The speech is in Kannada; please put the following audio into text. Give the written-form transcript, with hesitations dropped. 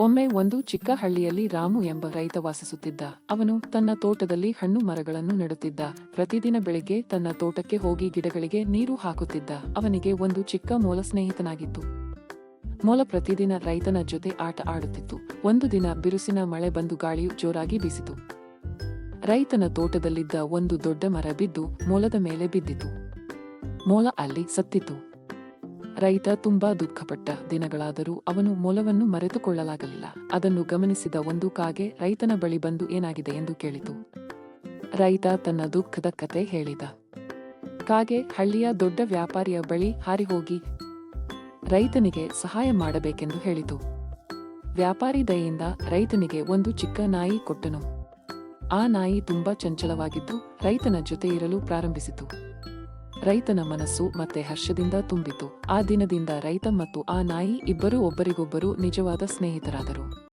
ಒಮ್ಮೆ ಒಂದು ಚಿಕ್ಕ ಹಳ್ಳಿಯಲ್ಲಿ ರಾಮು ಎಂಬ ರೈತ ವಾಸಿಸುತ್ತಿದ್ದ. ಅವನು ತನ್ನ ತೋಟದಲ್ಲಿ ಹಣ್ಣು ಮರಗಳನ್ನು ನೆಡುತ್ತಿದ್ದ. ಪ್ರತಿದಿನ ಬೆಳಿಗ್ಗೆ ತನ್ನ ತೋಟಕ್ಕೆ ಹೋಗಿ ಗಿಡಗಳಿಗೆ ನೀರು ಹಾಕುತ್ತಿದ್ದ. ಅವನಿಗೆ ಒಂದು ಚಿಕ್ಕ ಮೊಲ ಸ್ನೇಹಿತನಾಗಿತ್ತು. ಮೊಲ ಪ್ರತಿದಿನ ರೈತನ ಜೊತೆ ಆಟ ಆಡುತ್ತಿತ್ತು. ಒಂದು ದಿನ ಬಿರುಸಿನ ಮಳೆ ಬಂದು ಗಾಳಿಯು ಜೋರಾಗಿ ಬೀಸಿತು. ರೈತನ ತೋಟದಲ್ಲಿದ್ದ ಒಂದು ದೊಡ್ಡ ಮರ ಬಿದ್ದು ಮೊಲದ ಮೇಲೆ ಬಿದ್ದಿತು. ಮೊಲ ಅಲ್ಲಿ ಸತ್ತಿತು. ರೈತ ತುಂಬಾ ದುಃಖಪಟ್ಟ. ದಿನಗಳಾದರೂ ಅವನು ಮೊಲವನ್ನು ಮರೆತುಕೊಳ್ಳಲಾಗಲಿಲ್ಲ. ಅದನ್ನು ಗಮನಿಸಿದ ಒಂದು ಕಾಗೆ ರೈತನ ಬಳಿ ಬಂದು ಏನಾಗಿದೆ ಎಂದು ಕೇಳಿತು. ರೈತ ತನ್ನ ದುಃಖದ ಕತೆ ಹೇಳಿದ. ಕಾಗೆ ಹಳ್ಳಿಯ ದೊಡ್ಡ ವ್ಯಾಪಾರಿಯ ಬಳಿ ಹಾರಿಹೋಗಿ ರೈತನಿಗೆ ಸಹಾಯ ಮಾಡಬೇಕೆಂದು ಹೇಳಿತು. ವ್ಯಾಪಾರಿ ದಯೆಯಿಂದ ರೈತನಿಗೆ ಒಂದು ಚಿಕ್ಕ ನಾಯಿ ಕೊಟ್ಟನು. ಆ ನಾಯಿ ತುಂಬಾ ಚಂಚಲವಾಗಿದ್ದು ರೈತನ ಜೊತೆ ಇರಲು ಪ್ರಾರಂಭಿಸಿತು. ರೈತನ ಮನಸ್ಸು ಮತ್ತೆ ಹರ್ಷದಿಂದ ತುಂಬಿತು. ಆ ದಿನದಿಂದ ರೈತ ಮತ್ತು ಆ ನಾಯಿ ಇಬ್ಬರೂ ಒಬ್ಬರಿಗೊಬ್ಬರು ನಿಜವಾದ ಸ್ನೇಹಿತರಾದರು.